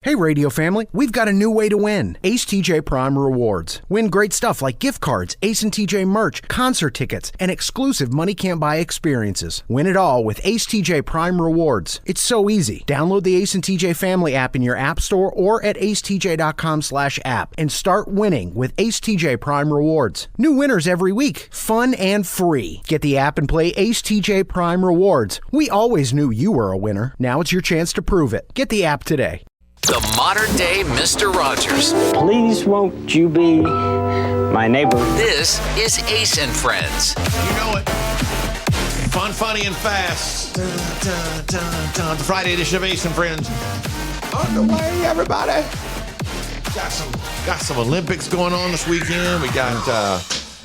Hey radio family, we've got a new way to win. Ace TJ Prime Rewards. Win great stuff like gift cards, Ace and TJ merch, concert tickets, and exclusive money can't buy experiences. Win it all with Ace TJ Prime Rewards. It's so easy. Download the Ace and TJ family app in your app store or at acetj.com/app and start winning with Ace TJ Prime Rewards. New winners every week. Fun and free. Get the app and play Ace TJ Prime Rewards. We always knew you were a winner. Now it's your chance to prove it. Get the app today. The modern day Mr. Rogers. Please won't you be my neighbor? This is Ace and Friends. You know it. Fun, funny, and fast. The Friday edition of Ace and Friends. On the way, everybody. Got some Olympics going on this weekend. We got.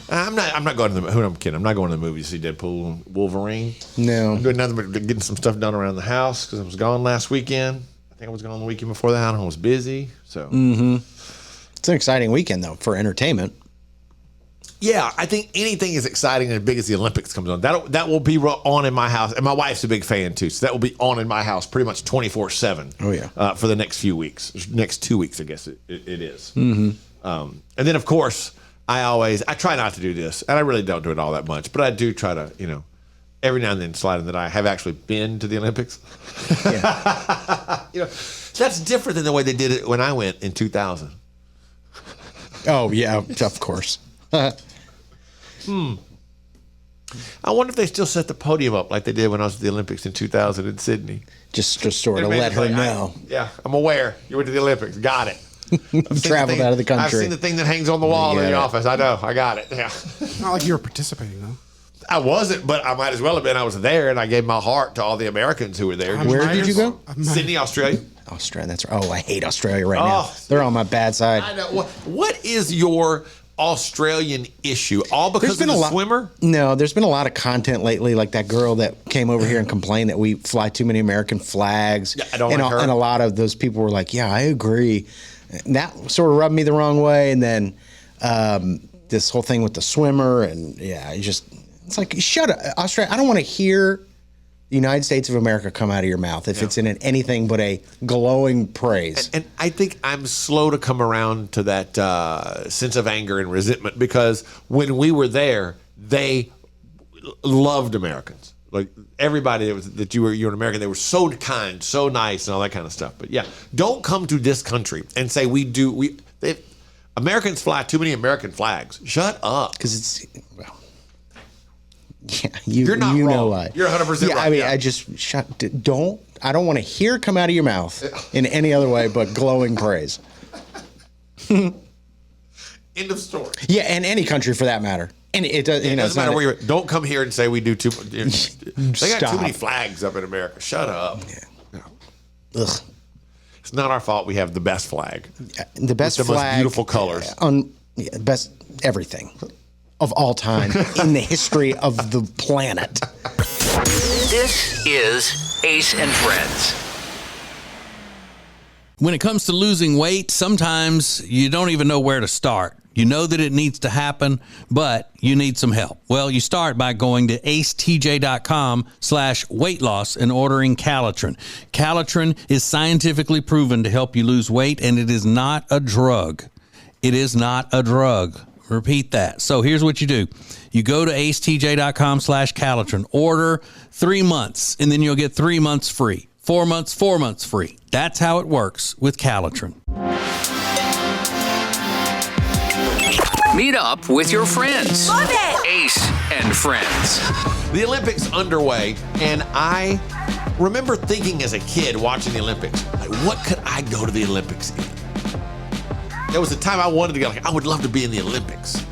I'm not going to the. Who I'm kidding. I'm not going to the movies to see Deadpool and Wolverine. No. I'm doing nothing but getting some stuff done around the house because I was gone last weekend. I think I was gone the weekend before that. I was busy. So. It's an exciting weekend though for entertainment. Yeah, I think anything as exciting and as big as the Olympics comes on, that will be on in my house. And my wife's a big fan too, so that will be on in my house pretty much 24/7. Oh yeah, for the next few weeks, next 2 weeks, I guess it is. Mm-hmm. And then of course, I try not to do this, and I really don't do it all that much, but I do try to, every now and then slide in that I have actually been to the Olympics. Yeah. That's different than the way they did it when I went in 2000. Oh yeah, of course. I wonder if they still set the podium up like they did when I was at the Olympics in 2000 in Sydney. Just sort of let her know. I'm aware. You went to the Olympics. Got it. I've traveled out of the country. I've seen the thing that hangs on the wall in the office. I know. I got it. Yeah. Not like you were participating, though. I wasn't, but I might as well have been. I was there, and I gave my heart to all the Americans who were there. Where did you go? Sydney, Australia. Australia. That's right. Oh, I hate Australia right now. They're on my bad side. I know. What is your Australian issue? All because of the swimmer? No, there's been a lot of content lately, like that girl that came over here and complained that we fly too many American flags. Yeah, I don't like her. And a lot of those people were like, yeah, I agree. And that sort of rubbed me the wrong way. And then this whole thing with the swimmer, and it's like, shut up, Australia. I don't want to hear the United States of America come out of your mouth if it's in anything but a glowing praise. And I think I'm slow to come around to that sense of anger and resentment, because when we were there, they loved Americans. Like everybody that you were an American, they were so kind, so nice, and all that kind of stuff. But yeah, don't come to this country and say Americans fly too many American flags. Shut up. Because it's yeah, you're not wrong. Know why. You're 100% right. I mean, I just I don't want to hear come out of your mouth in any other way but glowing praise. End of story. Yeah, and any country for that matter. And it doesn't matter where you're at. Don't come here and say we do too much. They got too many flags up in America. Shut up. Yeah. Ugh. It's not our fault we have the best flag. The best with the flag. Most beautiful colors. Best everything of all time in the history of the planet. This is Ace and Friends. When it comes to losing weight, sometimes you don't even know where to start. You know that it needs to happen, but you need some help. Well, you start by going to acetj.com/weight loss and ordering Calitrin. Calitrin is scientifically proven to help you lose weight, and it is not a drug. It is not a drug. Repeat that. So here's what you do. You go to acetj.com/Calitrin, order 3 months, and then you'll get 3 months free. 4 months, 4 months free. That's how it works with Calitrin. Meet up with your friends. Love it. Ace and Friends. The Olympics underway, and I remember thinking as a kid watching the Olympics, like, what could I go to the Olympics in? There was a time I wanted to go, I would love to be in the Olympics.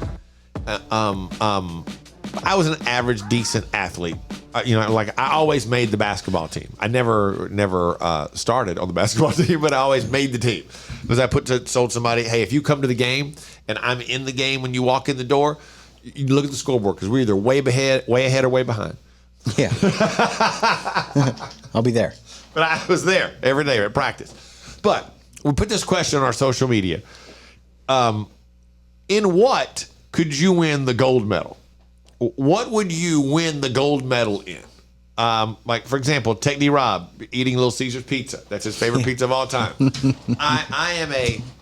I was an average, decent athlete. I always made the basketball team. I never started on the basketball team, but I always made the team. Because I told somebody, hey, if you come to the game and I'm in the game when you walk in the door, you look at the scoreboard, because we're either way ahead or way behind. Yeah. I'll be there. But I was there every day at practice. But we put this question on our social media. In what could you win the gold medal? What would you win the gold medal in? Like, for example, take D-Rob eating Little Caesar's pizza. That's his favorite pizza of all time. I am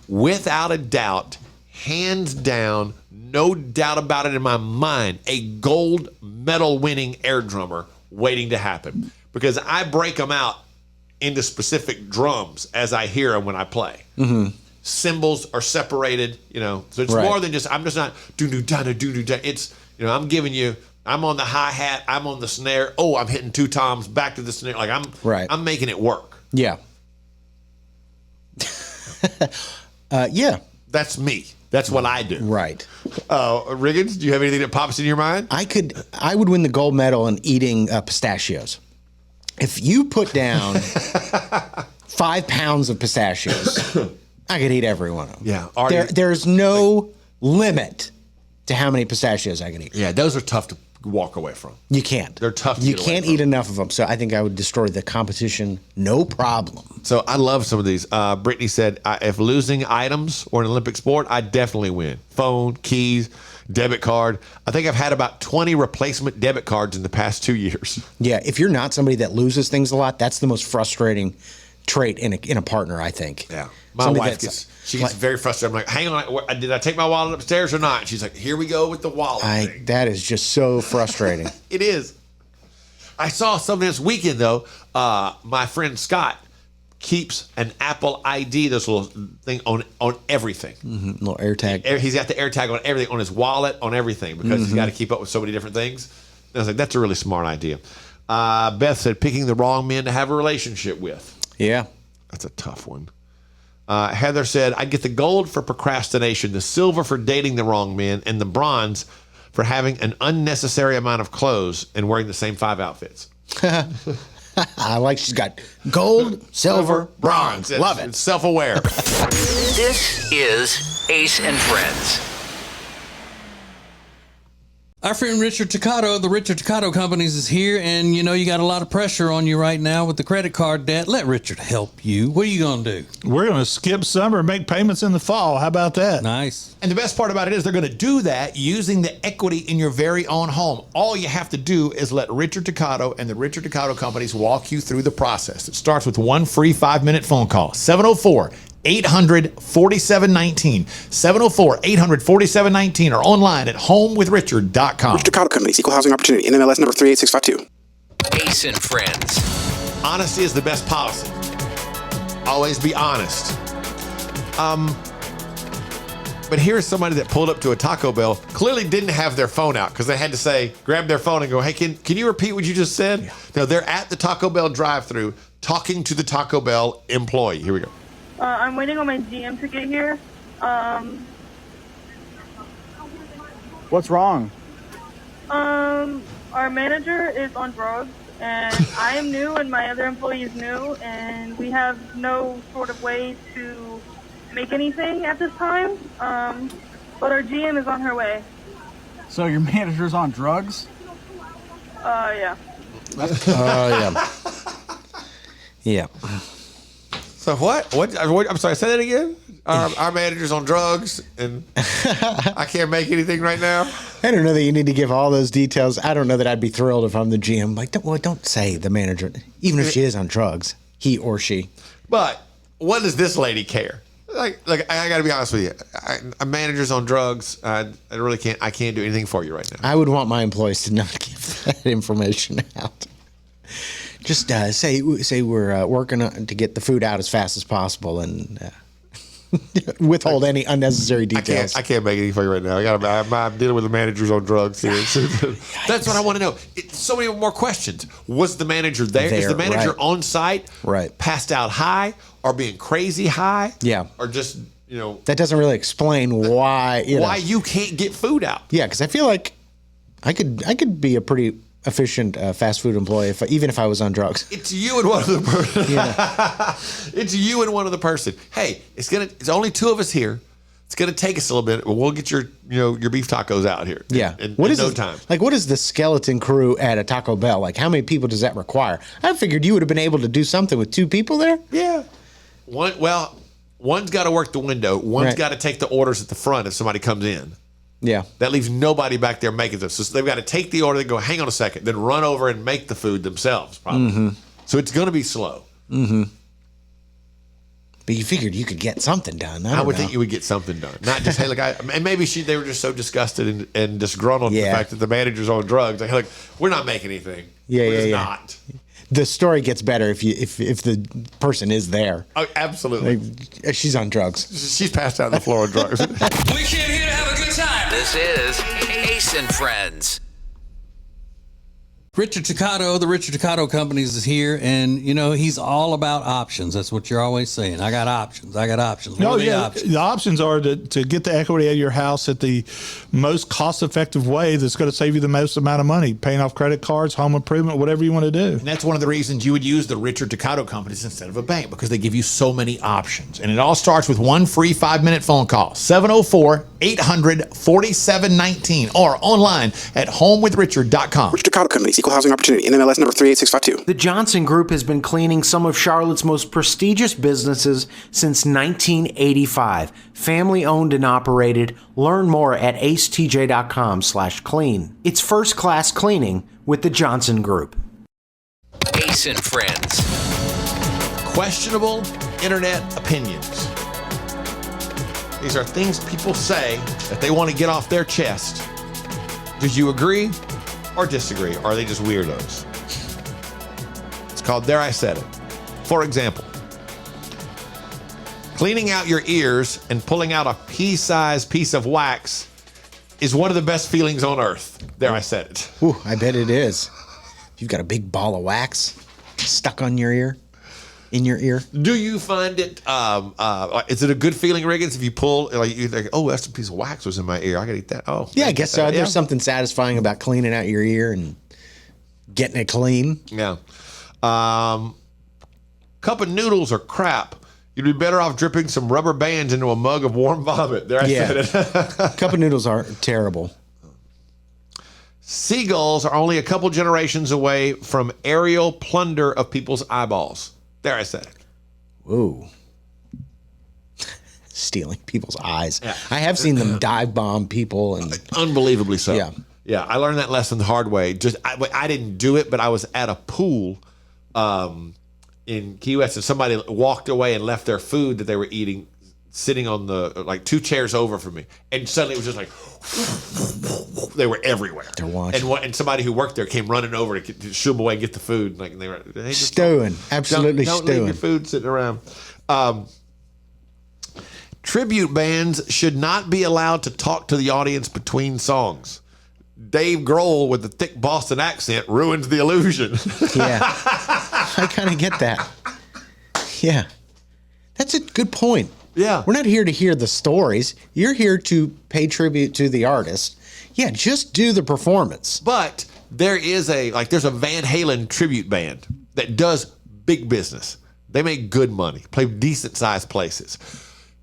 without a doubt, hands down, no doubt about it in my mind, a gold medal winning air drummer waiting to happen. Because I break them out into specific drums as I hear them when I play. Mm-hmm. Cymbals are separated, so it's more than just, I'm just not do-do-da-da-do-do-da. It's, I'm on the hi-hat, I'm on the snare, I'm hitting two toms, back to the snare. Like I'm making it work. Yeah. Yeah. That's me. That's what I do. Right. Riggins, do you have anything that pops in your mind? I would win the gold medal in eating pistachios. If you put down 5 pounds of pistachios, I could eat every one of them. Yeah. There's no limit to how many pistachios I can eat. Yeah, those are tough to walk away from. You can't. They're tough to You get away can't from. eat enough of them. So I think I would destroy the competition, no problem. So I love some of these. Brittany said, if losing items or an Olympic sport, I definitely win. Phone, keys, debit card. I think I've had about 20 replacement debit cards in the past 2 years. Yeah, if you're not somebody that loses things a lot, that's the most frustrating trait in a partner, I think. Yeah. My Somebody wife gets very frustrated. I'm like, hang on, did I take my wallet upstairs or not? And she's like, here we go with the wallet thing. That is just so frustrating. It is. I saw something this weekend, though. My friend Scott keeps an Apple ID, this little thing, on everything. Mm-hmm. Little AirTag. He's got the AirTag on everything, on his wallet, on everything, because he's got to keep up with so many different things. And I was like, that's a really smart idea. Beth said, picking the wrong men to have a relationship with. Yeah. That's a tough one. Heather said, I'd get the gold for procrastination, the silver for dating the wrong men, and the bronze for having an unnecessary amount of clothes and wearing the same 5 outfits. I like she's got gold, silver, bronze. Love it. It's self-aware. This is Ace and Friends. Our friend Richard Toccato of the Richard Toccato Companies is here, and you got a lot of pressure on you right now with the credit card debt. Let Richard help you. What are you going to do? We're going to skip summer and make payments in the fall. How about that? Nice. And the best part about it is they're going to do that using the equity in your very own home. All you have to do is let Richard Toccato and the Richard Toccato Companies walk you through the process. It starts with one free 5-minute phone call, 704-800-4719, 704-800-4719, or online at homewithrichard.com. Richard Toccato Companies, Equal Housing Opportunity, NMLS number 38652. Ace and Friends. Honesty is the best policy. Always be honest. But here's somebody that pulled up to a Taco Bell, clearly didn't have their phone out because they had to say, grab their phone and go, hey, can you repeat what you just said? Yeah. No, they're at the Taco Bell drive-thru talking to the Taco Bell employee. Here we go. I'm waiting on my GM to get here. What's wrong? Our manager is on drugs, and I am new, and my other employee is new, and we have no sort of way to make anything at this time. But our GM is on her way. So your manager's on drugs? Yeah. Yeah. Yeah. So what? I'm sorry, say that again? Our manager's on drugs, and I can't make anything right now? I don't know that you need to give all those details. I don't know that I'd be thrilled if I'm the GM. Like, don't say the manager, even if she is on drugs, he or she. But what does this lady care? Like I got to be honest with you. A manager's on drugs. I really can't. I can't do anything for you right now. I would want my employees to not give that information out. Just say we're working to get the food out as fast as possible and withhold any unnecessary details. I can't make anything for you right now. I'm dealing with the managers on drugs here. That's what I want to know. So many more questions. Was the manager there? Is the manager on site? Right. Passed out high or being crazy high? Yeah. Or just that doesn't really explain why you can't get food out. Yeah, because I feel like I could be a pretty efficient fast food employee even if I was on drugs. It's you and one other person. Yeah. It's you and one other person. Hey, it's only 2 of us here. It's gonna take us a little bit, but we'll get your beef tacos out here. Yeah. In no time. Like, what is the skeleton crew at a Taco Bell? Like, how many people does that require? I figured you would have been able to do something with 2 people there. Yeah. One's got to work the window. One's got to take the orders at the front if somebody comes in. Yeah. That leaves nobody back there making this. So they've got to take the order, they go, hang on a second, then run over and make the food themselves, probably. So it's going to be slow. But you figured you could get something done. I would think you would get something done. Not just, hey, look, and maybe they were just so disgusted and disgruntled at the fact that the manager's on drugs. Like, hey, look, we're not making anything. We're just not. The story gets better if the person is there. Oh, absolutely. Like, she's on drugs. She's passed out on the floor on drugs. We came here to have a good time. This is Ace and Friends. Richard Toccato, the Richard Toccato Companies is here, and he's all about options. That's what you're always saying. I got options. What are the options? The options are to get the equity out of your house at the most cost-effective way that's going to save you the most amount of money, paying off credit cards, home improvement, whatever you want to do. And that's one of the reasons you would use the Richard Toccato Companies instead of a bank, because they give you so many options. And it all starts with one free 5-minute phone call, 704-800-4719, or online at homewithrichard.com. Richard Toccato Companies, Equal Housing Opportunity, NMLS number 38652. The Johnson Group has been cleaning some of Charlotte's most prestigious businesses since 1985. Family owned and operated. Learn more at acetj.com/clean. It's first class cleaning with the Johnson Group. Ace and Friends. Questionable internet opinions. These are things people say that they want to get off their chest. Did you agree or disagree? Or are they just weirdos? It's called There I Said It. For example, cleaning out your ears and pulling out a pea-sized piece of wax is one of the best feelings on earth. There I said it. Ooh, I bet it is. You've got a big ball of wax stuck on your ear, in your ear. Do you find it, is it a good feeling, Riggins, if you pull, like, you think, oh, that's a piece of wax was in my ear. I got to eat that. Oh. Yeah, I guess so. Yeah. There's something satisfying about cleaning out your ear and getting it clean. Yeah. Cup of noodles are crap. You'd be better off dripping some rubber bands into a mug of warm vomit. There I said it. Cup of noodles are terrible. Seagulls are only a couple generations away from aerial plunder of people's eyeballs. There I said it. Whoa. Stealing people's eyes. Yeah. I have seen them dive bomb people. And unbelievably so. Yeah. Yeah, I learned that lesson the hard way. I didn't do it, but I was at a pool in Key West, and somebody walked away and left their food that they were eating sitting on the, like, 2 chairs over from me. And suddenly it was just like, they were everywhere. They're watching. And somebody who worked there came running over to shoo them away and get the food. Like, they just stewing. Absolutely don't stewing. leave your food sitting around. Tribute bands should not be allowed to talk to the audience between songs. Dave Grohl with the thick Boston accent ruins the illusion. Yeah. I kind of get that. Yeah. That's a good point. Yeah. We're not here to hear the stories. You're here to pay tribute to the artist. Yeah, just do the performance. But there's a Van Halen tribute band that does big business. They make good money, play decent sized places.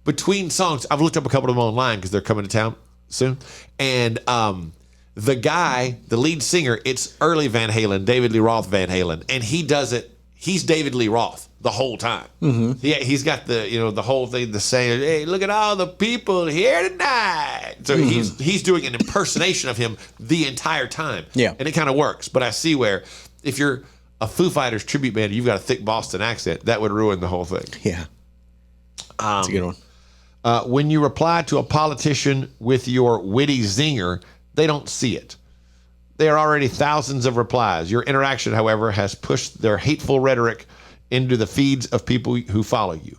Between songs, I've looked up a couple of them online because they're coming to town soon. And the guy, the lead singer, it's early Van Halen, David Lee Roth Van Halen, and he does it. He's David Lee Roth the whole time. Mm-hmm. He's got the whole thing, the saying, hey, look at all the people here tonight. So he's doing an impersonation of him the entire time. Yeah. And it kind of works. But I see where if you're a Foo Fighters tribute band and you've got a thick Boston accent, that would ruin the whole thing. Yeah. That's a good one. When you reply to a politician with your witty zinger, they don't see it. There are already thousands of replies. Your interaction, however, has pushed their hateful rhetoric into the feeds of people who follow you.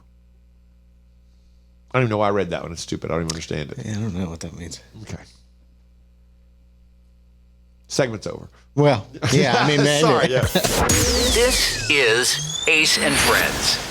I don't even know why I read that one. It's stupid. I don't even understand it. Yeah, I don't know what that means. Okay. Segment's over. Well, yeah, I mean, man. Sorry, yeah. This is Ace and Friends.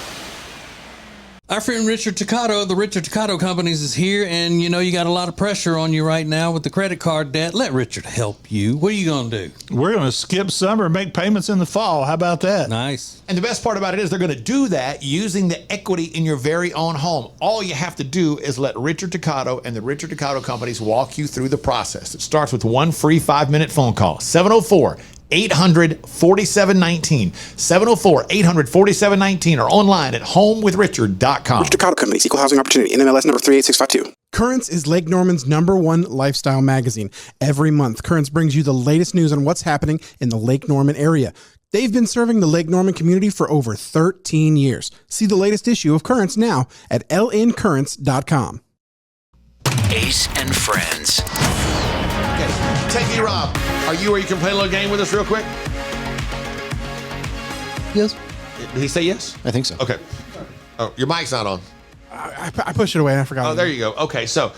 Our friend Richard Toccato, the Richard Toccato Companies is here, and you got a lot of pressure on you right now with the credit card debt. Let Richard help you. What are you going to do? We're going to skip summer and make payments in the fall. How about that? Nice. And the best part about it is they're going to do that using the equity in your very own home. All you have to do is let Richard Toccato and the Richard Toccato Companies walk you through the process. It starts with one free 5-minute phone call, 704-800-4719, 704-800-4719, or online at homewithrichard.com. Richard Toccato Companies, Equal Housing Opportunity, NMLS number 38652. Currents is Lake Norman's #1 lifestyle magazine. Every month, Currents brings you the latest news on what's happening in the Lake Norman area. They've been serving the Lake Norman community for over 13 years. See the latest issue of Currents now at lncurrents.com. Ace and Friends. Okay, take me, Rob. Are you where you can play a little game with us real quick? Yes. Did he say yes? I think so. Okay. Oh, your mic's not on. I pushed it away and I forgot. Oh, there you go. Okay, so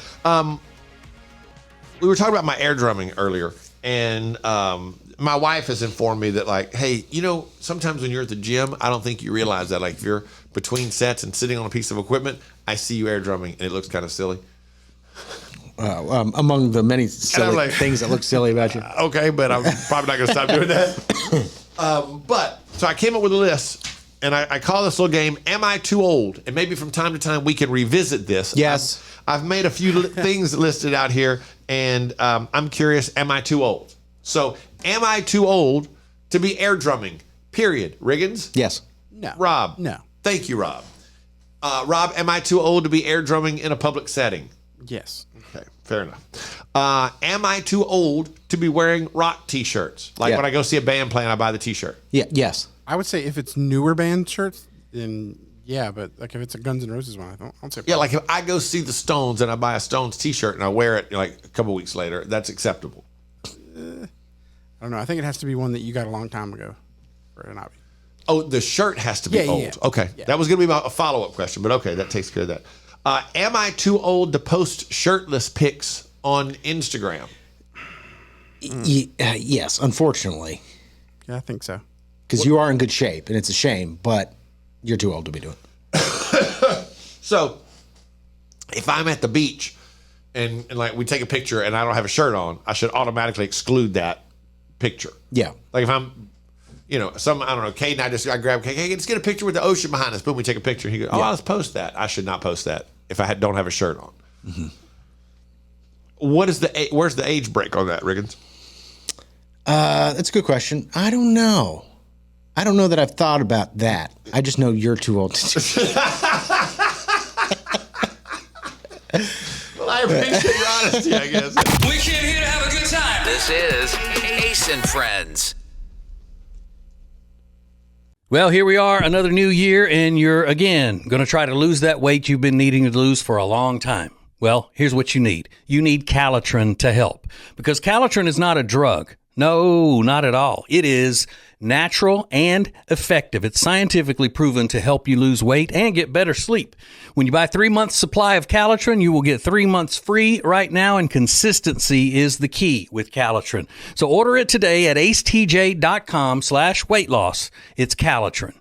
we were talking about my air drumming earlier, and my wife has informed me that, like, hey, you know, sometimes when you're at the gym, I don't think you realize that, like, if you're between sets and sitting on a piece of equipment, I see you air drumming, and it looks kind of silly. Among the many silly things that look silly about you. Okay, but I'm probably not going to stop doing that. But so I came up with a list, and I call this little game, Am I Too Old? And maybe from time to time we can revisit this. Yes. I've made a few things listed out here, and I'm curious, am I too old? So, am I too old to be air drumming? Period. Riggins? Yes. No. Rob? No. Thank you, Rob. Rob, am I too old to be air drumming in a public setting? Yes. Okay, fair enough. Am I too old to be wearing rock T-shirts? Like when I go see a band play and I buy the T-shirt? Yeah. Yes. I would say if it's newer band shirts, then yeah, but like if it's a Guns N' Roses one, I don't say. Yeah, like if I go see the Stones and I buy a Stones T-shirt and I wear it like a couple weeks later, that's acceptable. I don't know. I think it has to be one that you got a long time ago for it not be. Oh, the shirt has to be old. Yeah. Okay, that was going to be a follow-up question, but okay, that takes care of that. Am I too old to post shirtless pics on Instagram? Yes, unfortunately. Yeah, I think so. Because you are in good shape, and it's a shame, but you're too old to be doing it. So, if I'm at the beach and like we take a picture and I don't have a shirt on, I should automatically exclude that picture. Yeah. Like if I'm, you know, I don't know, Kate and I grab Kate, hey, let's get a picture with the ocean behind us. Boom, we take a picture. He goes, let's post that. I should not post that if I don't have a shirt on. Mm-hmm. Where's the age break on that, Riggins? That's a good question. I don't know. I don't know that I've thought about that. I just know you're too old to do it. Well, I appreciate your honesty, I guess. We came here to have a good time. This is Ace and Friends. Well, here we are, another new year, and you're, again, going to try to lose that weight you've been needing to lose for a long time. Well, here's what you need. You need Calitrin to help, because Calitrin is not a drug. No, not at all. It is natural and effective. It's scientifically proven to help you lose weight and get better sleep. When you buy 3 months supply of Calitrin, you will get 3 months free right now, and consistency is the key with Calitrin. So order it today at acetj.com/weight loss. It's Calitrin.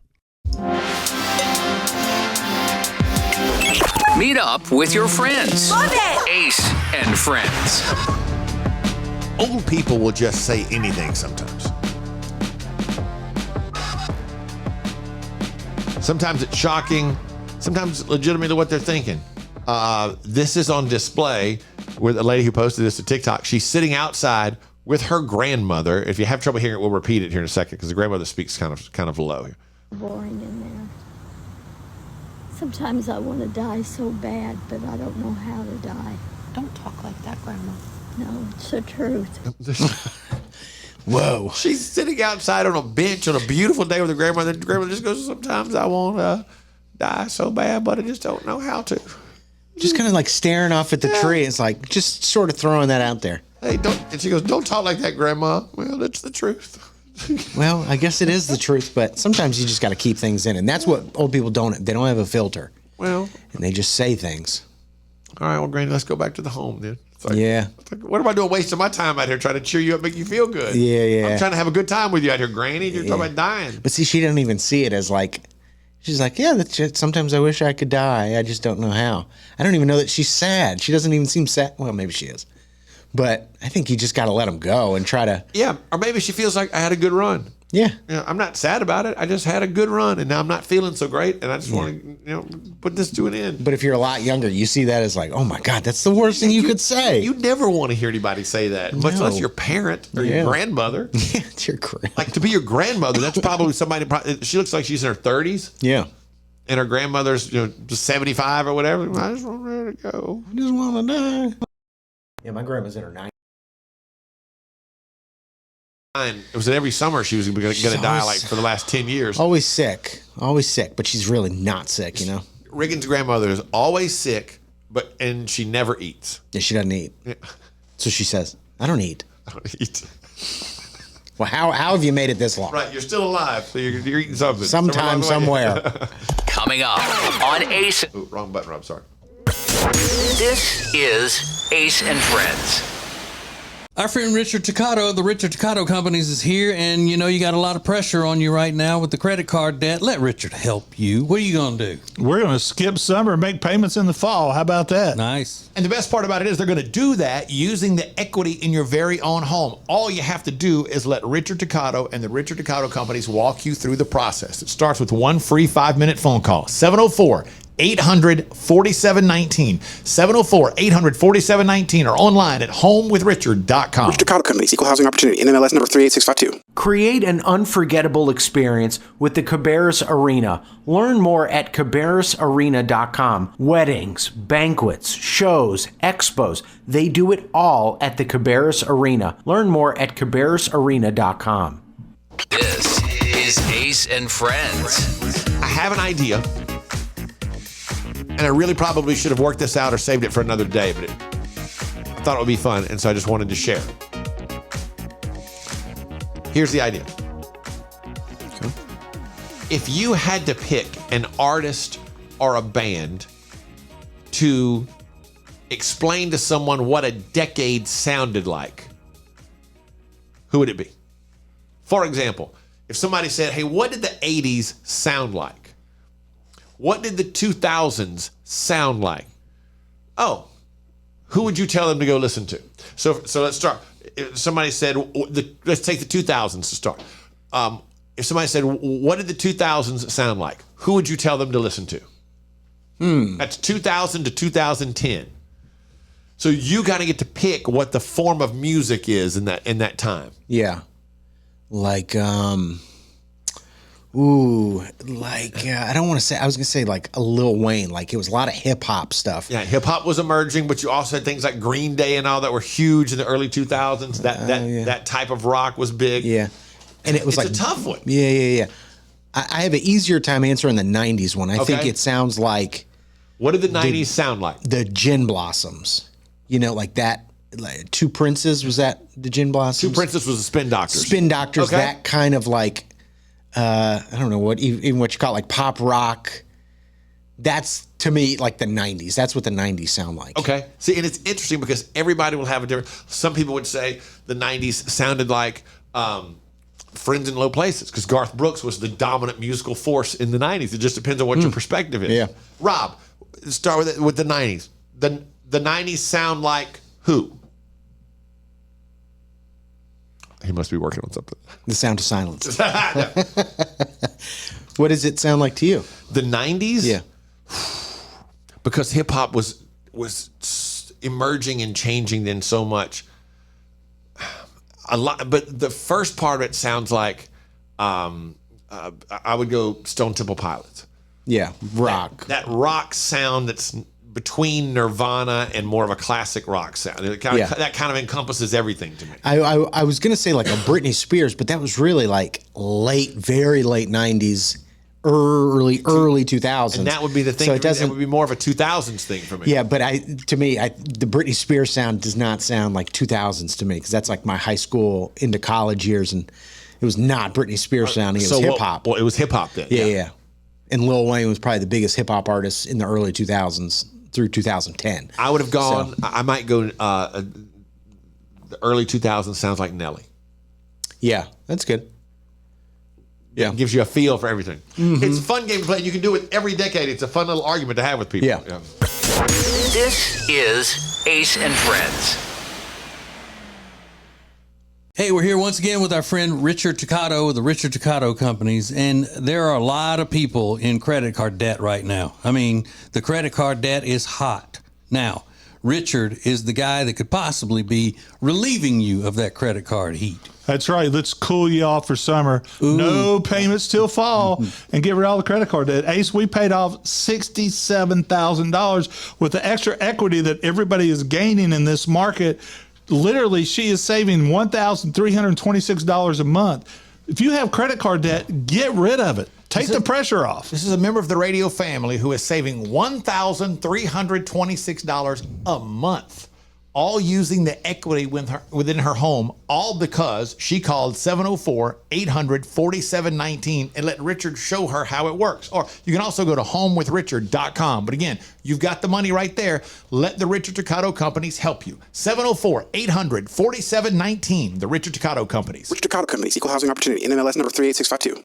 Meet up with your friends. Love it! Ace and Friends. Old people will just say anything sometimes. Sometimes it's shocking, sometimes legitimately what they're thinking. This is on display with a lady who posted this to TikTok. She's sitting outside with her grandmother. If you have trouble hearing it, we'll repeat it here in a second because the grandmother speaks kind of low here. Boring in there. Sometimes I want to die so bad, but I don't know how to die. Don't talk like that, Grandma. No, it's the truth. Whoa. She's sitting outside on a bench on a beautiful day with her grandmother. The grandmother just goes, sometimes I want to die so bad, but I just don't know how to. Just kind of like staring off at the tree. It's like just sort of throwing that out there. Hey, and she goes, don't talk like that, Grandma. Well, that's the truth. Well, I guess it is the truth, but sometimes you just got to keep things in. And that's what old people don't. They don't have a filter. Well. And they just say things. All right, well, Granny, let's go back to the home then. Like, yeah. Like, what am I doing wasting my time out here trying to cheer you up, make you feel good? Yeah. I'm trying to have a good time with you out here, Granny. You're talking about dying. But see, she doesn't even see it as like, she's like, yeah, that's just, sometimes I wish I could die. I just don't know how. I don't even know that she's sad. She doesn't even seem sad. Well, maybe she is. But I think you just got to let them go and try to. Yeah, or maybe she feels like I had a good run. Yeah. I'm not sad about it. I just had a good run, and now I'm not feeling so great, and I just want to, put this to an end. But if you're a lot younger, you see that as like, oh my God, that's the worst thing you could say. You never want to hear anybody say that, much less your parent or your grandmother. Yeah, it's your grandmother. Like to be your grandmother, that's probably somebody. She looks like she's in her 30s. Yeah. and her grandmother's, 75 or whatever. I just want her to go. I just want to die. Yeah, my grandma's in her 90s. It was every summer she was going to die like for the last 10 years. Always sick, but she's really not sick, Reagan's grandmother is always sick, and she never eats. Yeah, she doesn't eat. Yeah. So she says, I don't eat. I don't eat. Well, how have you made it this long? Right, you're still alive, so you're eating something. Sometime, somewhere. Coming up on Ace. Ooh, wrong button, Rob, sorry. This is Ace and Friends. Our friend Richard Toccato of the Richard Toccato Companies is here, and you got a lot of pressure on you right now with the credit card debt. Let Richard help you. What are you going to do? We're going to skip summer and make payments in the fall. How about that? Nice. And the best part about it is they're going to do that using the equity in your very own home. All you have to do is let Richard Toccato and the Richard Toccato Companies walk you through the process. It starts with one free 5-minute phone call. 704-800-4719. 704-800-4719 or online at homewithrichard.com. Richard Toccato Companies, Equal Housing Opportunity, NMLS number 38652. Create an unforgettable experience with the Cabarrus Arena. Learn more at cabarrusarena.com. Weddings, banquets, shows, expos, they do it all at the Cabarrus Arena. Learn more at cabarrusarena.com. This is Ace and Friends. I have an idea, and I really probably should have worked this out or saved it for another day, but I thought it would be fun, and so I just wanted to share. Here's the idea. Okay. If you had to pick an artist or a band to explain to someone what a decade sounded like, who would it be? For example, if somebody said, hey, what did the 80s sound like? What did the 2000s sound like? Oh, who would you tell them to go listen to? So let's start. If somebody said, let's take the 2000s to start. If somebody said, what did the 2000s sound like? Who would you tell them to listen to? That's 2000 to 2010. So you got to get to pick what the form of music is in that time. Yeah. Like, I don't want to say, I was going to say like a Lil Wayne, like it was a lot of hip hop stuff. Yeah, hip hop was emerging, but you also had things like Green Day and all that were huge in the early 2000s. That type of rock was big. Yeah. And it was it's a tough one. Yeah. I have an easier time answering the 90s one. I think it sounds like. What did the 90s sound like? The Gin Blossoms. Like that. Like Two Princes, was that the Gin Blossoms? Two Princes was the Spin Doctors. Spin Doctors, that kind of like, I don't know what even what you call it, like pop rock. That's to me like the 90s. That's what the 90s sound like. Okay. See, and it's interesting because everybody will have a different. Some people would say the 90s sounded like Friends in Low Places because Garth Brooks was the dominant musical force in the 90s. It just depends on what your perspective is. Yeah. Rob, start with the 90s. The 90s sound like who? He must be working on something. The Sound of Silence. What does it sound like to you? The 90s? Yeah. Because hip hop was emerging and changing then so much. A lot, but the first part of it sounds like I would go Stone Temple Pilots. Yeah, rock. That rock sound that's between Nirvana and more of a classic rock sound. That kind of encompasses everything to me. I was going to say like a Britney Spears, but that was really like very late 90s, early 2000s. And that would be the thing. So that would be more of a 2000s thing for me. Yeah, but the Britney Spears sound does not sound like 2000s to me because that's like my high school into college years, and it was not Britney Spears sounding. It was hip hop. Well, it was hip hop then. Yeah. And Lil Wayne was probably the biggest hip hop artist in the early 2000s through 2010. I would have gone. So, I might go. The early 2000s sounds like Nelly. Yeah, that's good. Yeah, it gives you a feel for everything. Mm-hmm. It's a fun game to play. You can do it every decade. It's a fun little argument to have with people. Yeah. This is Ace and Friends. Hey, we're here once again with our friend Richard Toccato of the Richard Toccato Companies, and there are a lot of people in credit card debt right now. I mean, the credit card debt is hot. Now, Richard is the guy that could possibly be relieving you of that credit card heat. That's right. Let's cool you off for summer. Ooh. No payments till fall, and get rid of all the credit card debt. Ace, we paid off $67,000 with the extra equity that everybody is gaining in this market. Literally, she is saving $1,326 a month. If you have credit card debt, get rid of it. Take the pressure off. This is a member of the radio family who is saving $1,326 a month, all using the equity within her home, all because she called 704-800-4719 and let Richard show her how it works. Or you can also go to homewithrichard.com. But again, you've got the money right there. Let the Richard Tucato Companies help you. 704-800-4719, the Richard Tucato Companies. Richard Tucato Companies, Equal Housing Opportunity, NMLS number 38652.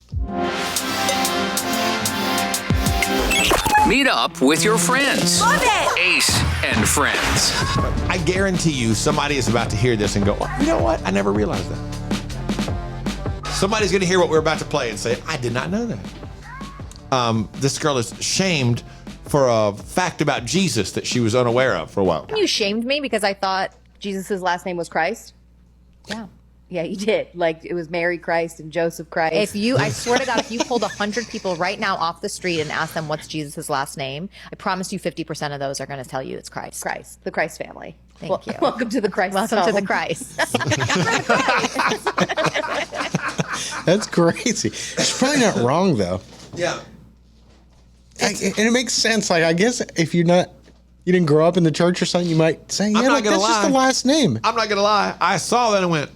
Meet up with your friends. Love it! Ace and Friends. I guarantee you somebody is about to hear this and go, oh, you know what? I never realized that. Somebody's going to hear what we're about to play and say, I did not know that. This girl is shamed for a fact about Jesus that she was unaware of for a while. You shamed me because I thought Jesus' last name was Christ? Yeah. Yeah, you did. Like, it was Mary Christ and Joseph Christ. I swear to God, if you pulled 100 people right now off the street and asked them what's Jesus' last name, I promise you 50% of those are going to tell you it's Christ. Christ, the Christ family. Thank you. Welcome to the Christ. Welcome to the Christ. That's crazy. She's probably not wrong, though. Yeah. And it makes sense. Like, I guess if you didn't grow up in the church or something, you might say, yeah, that's just the last name. I'm not going to lie. I saw that and went,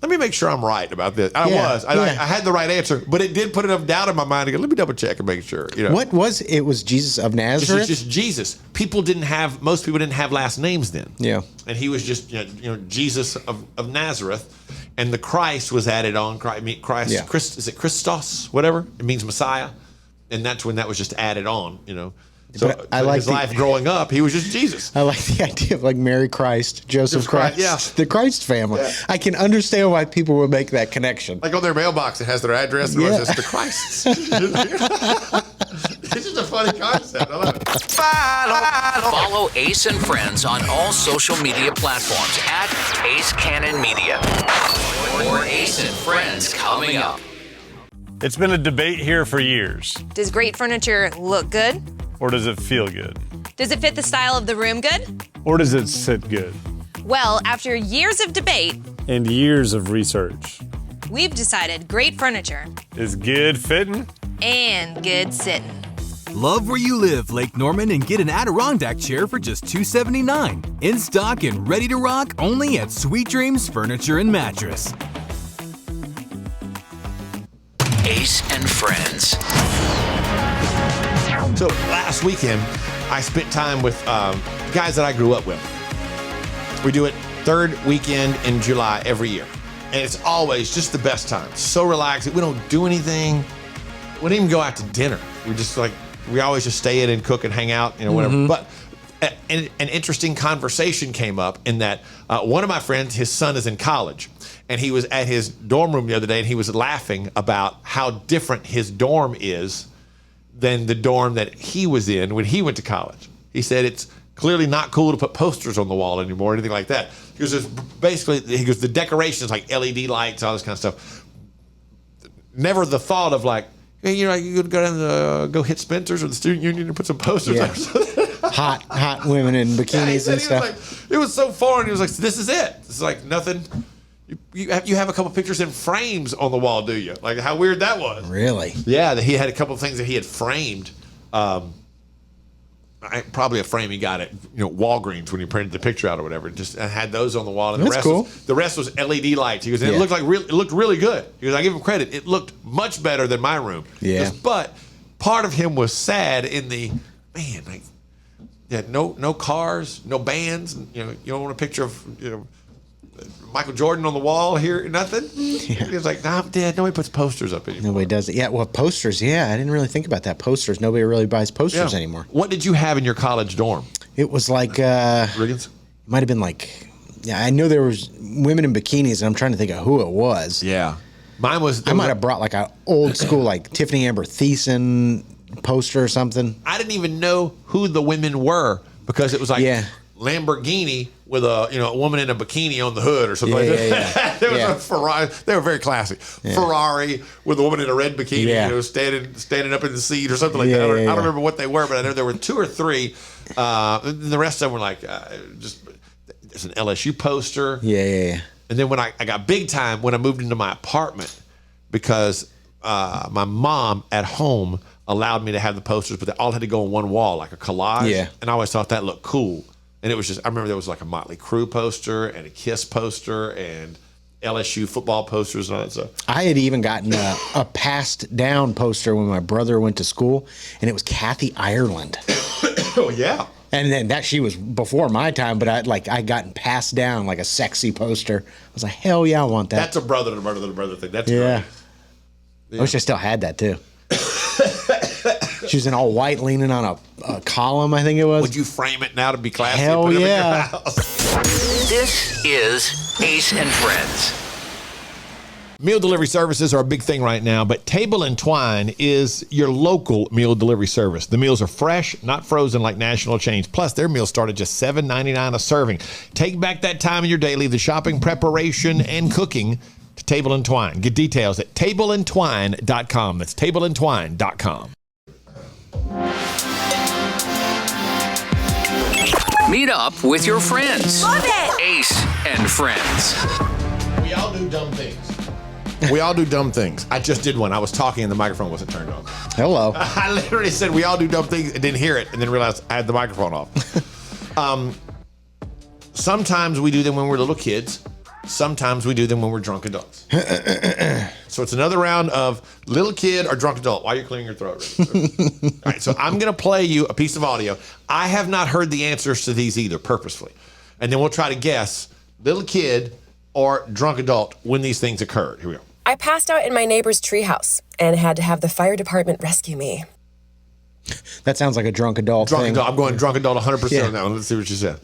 let me make sure I'm right about this. I had the right answer, but it did put enough doubt in my mind to go, let me double check and make sure. You know. What was it? Was Jesus of Nazareth? Just Jesus. Most people didn't have last names then. Yeah. And he was just, Jesus of Nazareth. And the Christ was added on. Christ, Yeah. Is it Christos? Whatever. It means Messiah. And that's when that was just added on, So I like his life growing up, he was just Jesus. I like the idea of like Mary Christ, Joseph Christ, yeah. the Christ family. Yeah. I can understand why people would make that connection. Like on their mailbox, it has their address and it says the Christ. It's just a funny concept. I love it. Follow Ace and Friends on all social media platforms at Ace Cannon Media. More Ace and Friends coming up. It's been a debate here for years. Does great furniture look good? Or does it feel good? Does it fit the style of the room good? Or does it sit good? Well, after years of debate and years of research, we've decided great furniture is good fitting and good sitting. Love where you live, Lake Norman, and get an Adirondack chair for just $279. In stock and ready to rock only at Sweet Dreams Furniture and Mattress. Ace and Friends. So last weekend, I spent time with guys that I grew up with. We do it third weekend in July every year. And it's always just the best time. So relaxed. We don't do anything. We don't even go out to dinner. We always just stay in and cook and hang out, whatever. Mm-hmm. But an interesting conversation came up in that one of my friends, his son is in college. And he was at his dorm room the other day, and he was laughing about how different his dorm is than the dorm that he was in when he went to college. He said it's clearly not cool to put posters on the wall anymore or anything like that. He goes, the decorations like LED lights, all this kind of stuff. Never the thought of like, hey, you could go down to go hit Spencer's or the student union and put some posters up. hot women in bikinis and stuff. It was so foreign. He was like, this is it. It's like nothing. You have a couple pictures in frames on the wall, do you? Like how weird that was. Really? Yeah, he had a couple of things that he had framed. Probably a frame he got at Walgreens when he printed the picture out or whatever. Just had those on the wall, and the rest was LED lights. He goes, it looked really good. He goes, I give him credit. It looked much better than my room. Yeah. But part of him was sad in the no cars, no bands. You don't want a picture of Michael Jordan on the wall here, nothing. Yeah. He was like, nah, I'm dead. Nobody puts posters up anymore. Nobody does it. Yeah, well, posters, yeah. I didn't really think about that. Posters. Nobody really buys posters anymore. What did you have in your college dorm? It was like... Riggins? It might have been like... Yeah, I know there was women in bikinis, and I'm trying to think of who it was. Yeah. Mine was... I might have brought like an old school, like Tiffany Amber Thiessen poster or something. I didn't even know who the women were because it was like... Yeah. Lamborghini with a woman in a bikini on the hood or something like that. Yeah. There was a Ferrari. They were very classy. Yeah. Ferrari with a woman in a red bikini, standing up in the seat or something like that. I don't remember what they were, but I know there were 2 or 3. The rest of them were like just there's an LSU poster. Yeah. And then when I got big time when I moved into my apartment because my mom at home allowed me to have the posters, but they all had to go on one wall like a collage. Yeah. And I always thought that looked cool. And it was just, I remember there was like a Motley Crue poster and a Kiss poster and LSU football posters and all that stuff. I had even gotten a passed down poster when my brother went to school, and it was Kathy Ireland. Oh, yeah. And then she was before my time, but I gotten passed down like a sexy poster. I was like, hell yeah, I want that. That's a brother thing. That's great. Yeah. I wish I still had that too. She was in all white leaning on a column, I think it was. Would you frame it now to be classy? Hell and put it yeah. in your house? This is Ace and Friends. Meal delivery services are a big thing right now, but Table and Twine is your local meal delivery service. The meals are fresh, not frozen like national chains. Plus, their meals start at just $7.99 a serving. Take back that time in your day, leave the shopping, preparation, and cooking to Table and Twine. Get details at tableandtwine.com. That's tableandtwine.com. Meet up with your friends. Love it! Ace and Friends. We all do dumb things. We all do dumb things. I just did one. I was talking and the microphone wasn't turned on. Hello. I literally said we all do dumb things and didn't hear it and then realized I had the microphone off. Sometimes we do them when we're little kids. Sometimes we do them when we're drunk adults. So it's another round of little kid or drunk adult while you're clearing your throat. All right, so I'm going to play you a piece of audio. I have not heard the answers to these either, purposefully. And then we'll try to guess little kid or drunk adult when these things occurred. Here we go. I passed out in my neighbor's treehouse and had to have the fire department rescue me. That sounds like a drunk adult Drunk thing. adult. I'm going drunk adult 100% on that one. Let's see what she said.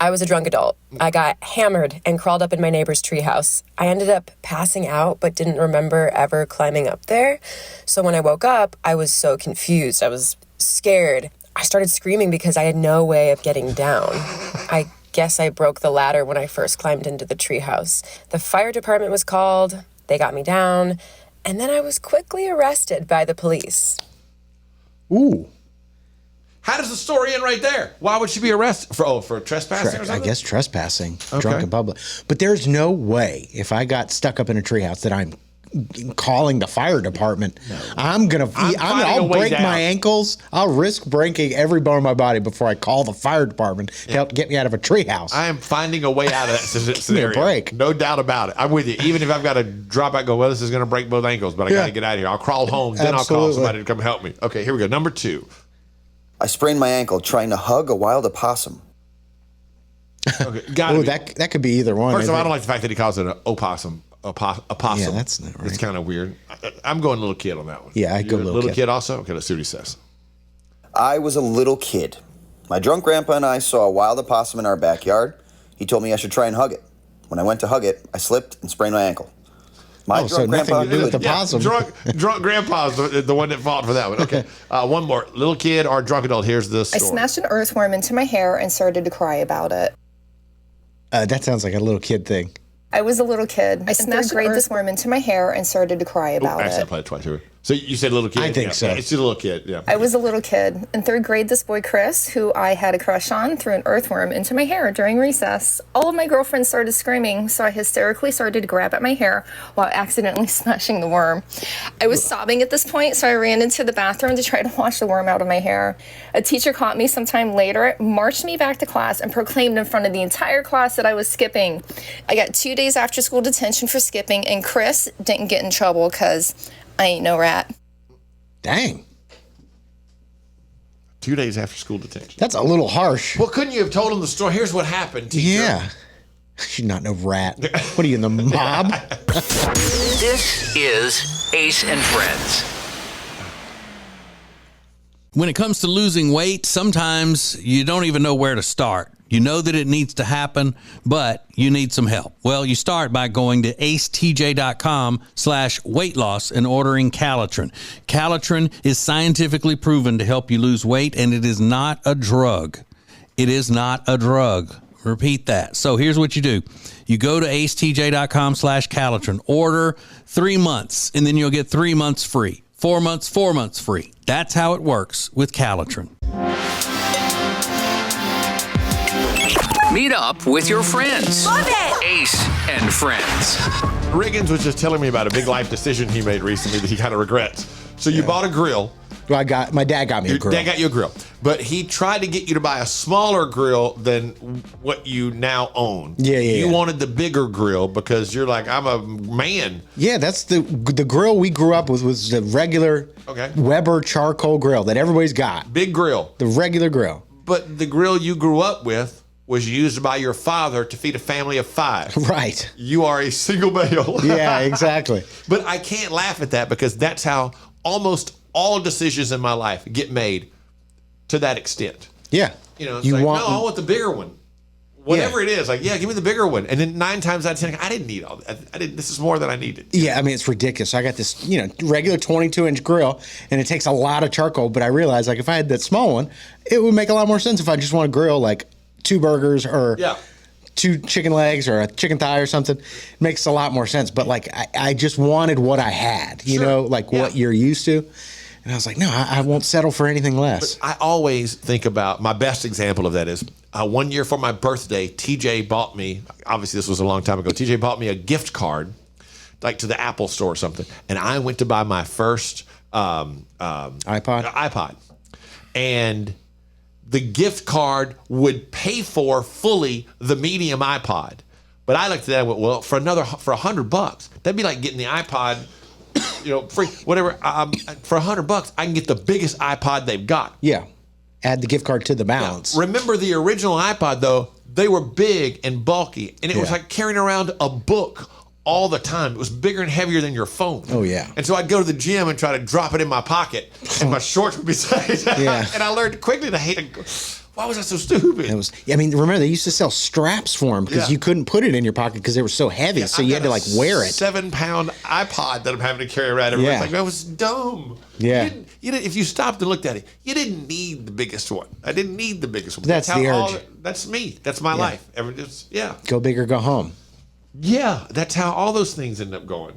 I was a drunk adult. I got hammered and crawled up in my neighbor's treehouse. I ended up passing out, but didn't remember ever climbing up there. So when I woke up, I was so confused. I was scared. I started screaming because I had no way of getting down. I guess I broke the ladder when I first climbed into the treehouse. The fire department was called. They got me down. And then I was quickly arrested by the police. Ooh. How does the story end right there? Why would she be arrested? For trespassing or something? I guess trespassing, Okay. drunk in public. But there's no way if I got stuck up in a treehouse that I'm calling the fire department. I'll break my ankles. I'll risk breaking every bone in my body before I call the fire department to help get me out of a treehouse. I am finding a way out of that scenario. Break. No doubt about it. I'm with you. Even if I've got to drop out and go, well, this is going to break both ankles, but I got to get out of here. I'll crawl home, then I'll call somebody to come help me. Okay, here we go. Number 2. I sprained my ankle trying to hug a wild opossum. Okay, gotta be. That could be either one. First of all, I don't like the fact that he calls it an opossum. Opossum. Yeah, that's not right. It's kind of weird. I'm going little kid on that one. Yeah, I go little kid also? Okay, let's see what he says. I was a little kid. My drunk grandpa and I saw a wild opossum in our backyard. He told me I should try and hug it. When I went to hug it, I slipped and sprained my ankle. My drunk grandpa nothing to do with the possum. Drunk grandpa's the one that fought for that one. Okay, one more. Little kid or drunk adult. Here's the story. I snatched an earthworm into my hair and started to cry about it. That sounds like a little kid thing. I was a little kid. I snatched an earthworm into my hair and started to cry about Actually, I it. played it twice. Here. So you said little kid? I think so. Yeah, it's a little kid, yeah. I was a little kid. In 3rd grade, this boy, Chris, who I had a crush on, threw an earthworm into my hair during recess. All of my girlfriends started screaming, so I hysterically started to grab at my hair while accidentally smashing the worm. I was sobbing at this point, so I ran into the bathroom to try to wash the worm out of my hair. A teacher caught me sometime later, marched me back to class, and proclaimed in front of the entire class that I was skipping. I got 2 days after school detention for skipping, and Chris didn't get in trouble because I ain't no rat. Dang. 2 days after school detention. That's a little harsh. Well, couldn't you have told him the story? Here's what happened, teacher. Yeah. She's not no rat. What are you, in the mob? This is Ace and Friends. When it comes to losing weight, sometimes you don't even know where to start. You know that it needs to happen, but you need some help. Well, you start by going to acetj.com/weight loss and ordering Calitrin. Calitrin is scientifically proven to help you lose weight, and it is not a drug. It is not a drug. Repeat that. So here's what you do. You go to acetj.com/Calitrin, order 3 months, and then you'll get 3 months free. 4 months, 4 months free. That's how it works with Calitrin. Meet up with your friends. Love it. Ace and Friends. Riggins was just telling me about a big life decision he made recently that he kind of regrets. So you bought a grill. Well, my dad got me a grill. Dad got you a grill. But he tried to get you to buy a smaller grill than what you now own. You wanted the bigger grill because you're like, I'm a man. Yeah, that's the grill we grew up with was the regular Weber charcoal grill that everybody's got. Big grill. The regular grill. But the grill you grew up with was used by your father to feed a family of 5. Right. You are a single male. Yeah, exactly. But I can't laugh at that because that's how almost all decisions in my life get made to that extent. Yeah. You know, it's like, no, I want the bigger one. Whatever it is, like, yeah, give me the bigger one. And then 9 times out of 10, I didn't need all that. This is more than I needed. Yeah, I mean, it's ridiculous. I got this, regular 22-inch grill, and it takes a lot of charcoal. But I realized, like, if I had that small one, it would make a lot more sense if I just want to grill, like, 2 burgers or 2 chicken legs or a chicken thigh or something. It makes a lot more sense. But, like, I just wanted what I had, what you're used to. And I was like, no, I won't settle for anything less. But I always think about my best example of that is one year for my birthday, TJ bought me, obviously this was a long time ago, TJ bought me a gift card, like to the Apple store or something. And I went to buy my first iPod. And the gift card would pay for fully the medium iPod. But I looked at that and went, well, for $100, that'd be like getting the iPod, free, whatever. For $100, I can get the biggest iPod they've got. Yeah. Add the gift card to the balance. Now, remember the original iPod, though? They were big and bulky, and it was like carrying around a book all the time. It was bigger and heavier than your phone. Oh, yeah. And so I'd go to the gym and try to drop it in my pocket, and my shorts would be tight. Yeah. And I learned quickly to hate it. Why was I so stupid? Remember, they used to sell straps for them because you couldn't put it in your pocket because they were so heavy, so you had to, like, wear it. 7-pound iPod that I'm having to carry around everywhere. Like, that was dumb. Yeah. You didn't, if you stopped and looked at it, you didn't need the biggest one. I didn't need the biggest one. That's the urge. That's me. That's my life. Go big or go home. Yeah, that's how all those things end up going.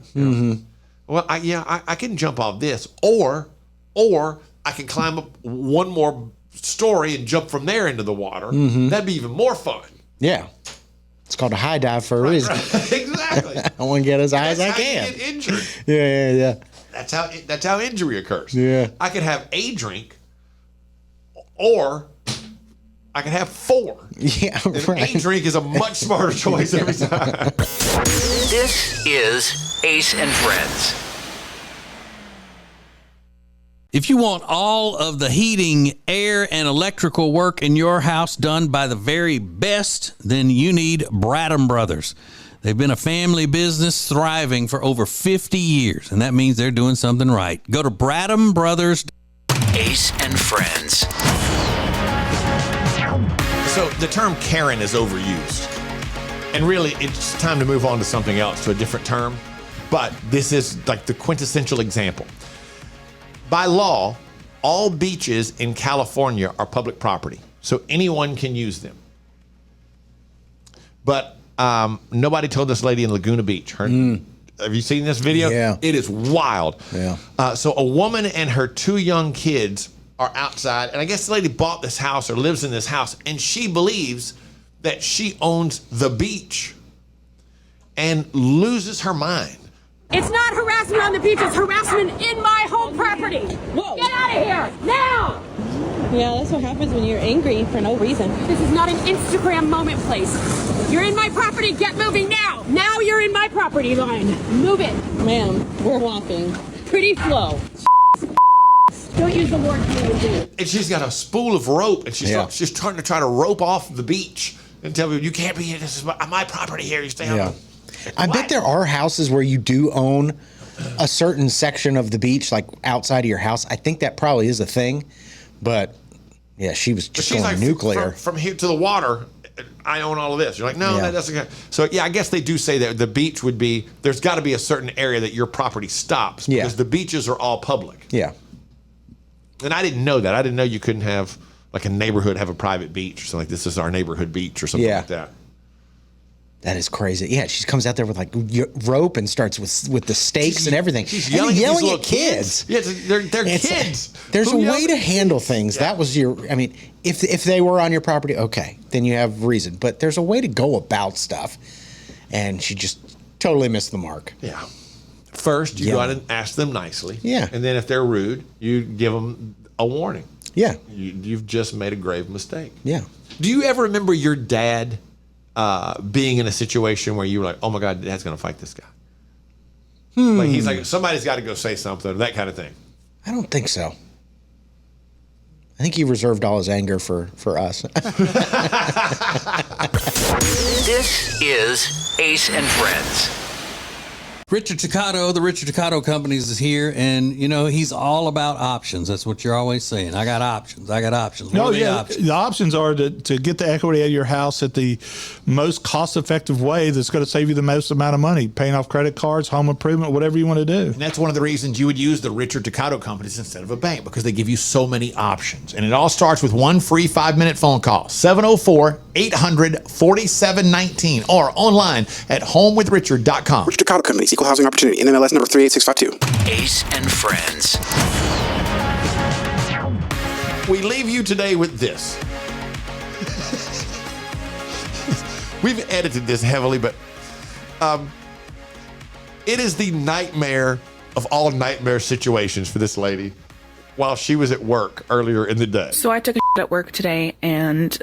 Well, I can jump off this, or I can climb up one more story and jump from there into the water. That'd be even more fun. Yeah. It's called a high dive for a reason. Right. Exactly. I want to get as high as I can. You get injured. Yeah. That's how injury occurs. Yeah. I could have a drink, or I could have 4. Yeah, right. A drink is a much smarter choice every time. This is Ace and Friends. If you want all of the heating, air, and electrical work in your house done by the very best, then you need Bradham Brothers. They've been a family business thriving for over 50 years, and that means they're doing something right. Go to Bradham Brothers. Ace and Friends. So the term Karen is overused. And really, it's time to move on to something else, to a different term. But this is like the quintessential example. By law, all beaches in California are public property, so anyone can use them. But nobody told this lady in Laguna Beach. Have you seen this video? Yeah. It is wild. Yeah. So a woman and her 2 young kids are outside, and I guess the lady bought this house or lives in this house, and she believes that she owns the beach and loses her mind. It's not harassment on the beach, it's harassment in my home property. Whoa. Get out of here, now! Yeah, that's what happens when you're angry for no reason. This is not an Instagram moment place. You're in my property, get moving now! Now you're in my property line. Move it. Ma'am, we're walking. Pretty slow. Don't use the word moving. And she's got a spool of rope, and she's trying to rope off the beach and tell people, you can't be here, this is my property here, you stay on. I bet there are houses where you do own a certain section of the beach, like outside of your house. I think that probably is a thing. But, yeah, she was just going nuclear. From here to the water, I own all of this. You're like, no, that doesn't count. So, yeah, I guess they do say that the beach would be, there's got to be a certain area that your property stops. Because the beaches are all public. Yeah. And I didn't know that. I didn't know you couldn't have like a neighborhood have a private beach or something like this is our neighborhood beach or something like that. That is crazy. Yeah, she comes out there with like rope and starts with the stakes and everything. She's yelling at these little kids. Yeah, they're kids. There's a way to handle things. That was if they were on your property, okay, then you have reason. But there's a way to go about stuff. And she just totally missed the mark. Yeah. First, you go out and ask them nicely. Yeah. And then if they're rude, you give them a warning. Yeah. You've just made a grave mistake. Yeah. Do you ever remember your dad being in a situation where you were like, oh my God, Dad's going to fight this guy? Like he's like, somebody's got to go say something, that kind of thing. I don't think so. I think he reserved all his anger for us. This is Ace and Friends. Richard Toccato, the Richard Toccato Companies is here, and he's all about options. That's what you're always saying. I got options. I got options. What are the options? The options are to get the equity out of your house at the most cost-effective way that's going to save you the most amount of money, paying off credit cards, home improvement, whatever you want to do. And that's one of the reasons you would use the Richard Toccato Companies instead of a bank, because they give you so many options. And it all starts with one free 5-minute phone call, 704-800-4719, or online at homewithrichard.com. Richard Toccato Companies, Equal Housing Opportunity, NMLS number 38652. Ace and Friends. We leave you today with this. We've edited this heavily, but it is the nightmare of all nightmare situations for this lady while she was at work earlier in the day. So I took a at work today, and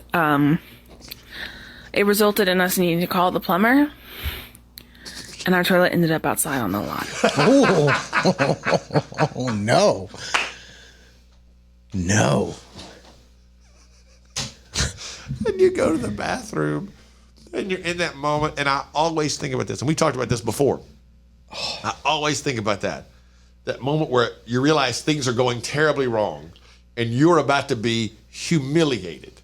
it resulted in us needing to call the plumber. And our toilet ended up outside on the lawn. Oh, no. No. And you go to the bathroom, and you're in that moment, and I always think about this, and we talked about this before. I always think about that moment where you realize things are going terribly wrong, and you're about to be humiliated.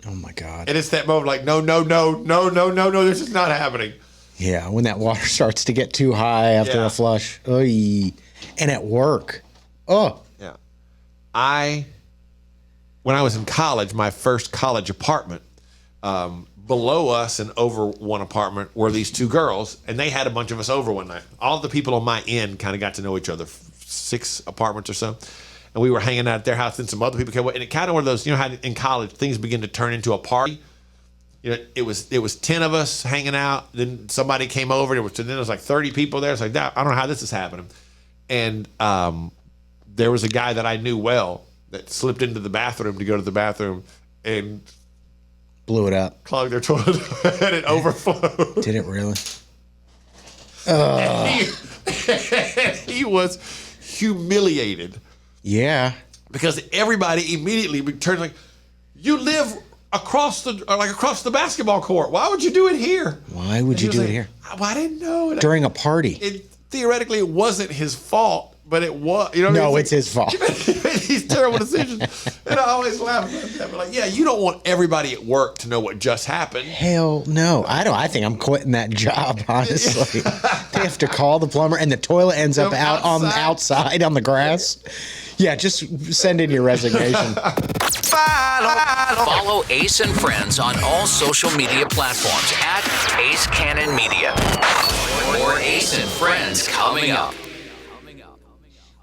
Oh, my God. And it's that moment like, no, this is not happening. Yeah, when that water starts to get too high after a flush. Oy. And at work. Oh. Yeah. When I was in college, my first college apartment, below us and over one apartment were these two girls, and they had a bunch of us over one night. All the people on my end kind of got to know each other, 6 apartments or so. And we were hanging out at their house, and some other people came over. And it kind of one of those, how in college things begin to turn into a party. It was 10 of us hanging out. Then somebody came over. Then there was like 30 people there. It's like, I don't know how this is happening. And there was a guy that I knew well that slipped into the bathroom to go to the bathroom and blew it up. Clogged their toilet and it overflowed. Did it really? He was humiliated. Yeah. Because everybody immediately turned like, you live across the basketball court. Why would you do it here? Why would you do it here? Well, I didn't know. During a party. Theoretically, it wasn't his fault, but it was. No, it's his fault. He made these terrible decisions. And I always laugh about that. But like, yeah, you don't want everybody at work to know what just happened. Hell no. I think I'm quitting that job, honestly. They have to call the plumber, and the toilet ends up out on the outside on the grass. Yeah, just send in your resignation. Follow Ace and Friends on all social media platforms at Ace Cannon Media. More Ace and Friends coming up.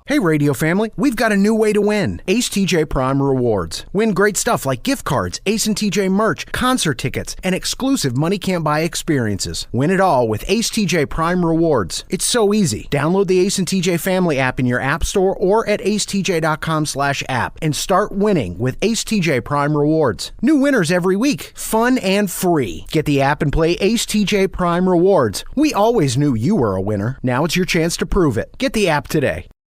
Hey, radio family, we've got a new way to win. Ace TJ Prime Rewards. Win great stuff like gift cards, Ace and TJ merch, concert tickets, and exclusive money can't buy experiences. Win it all with Ace TJ Prime Rewards. It's so easy. Download the Ace and TJ family app in your app store or at acetj.com/app and start winning with Ace TJ Prime Rewards. New winners every week. Fun and free. Get the app and play Ace TJ Prime Rewards. We always knew you were a winner. Now it's your chance to prove it. Get the app today.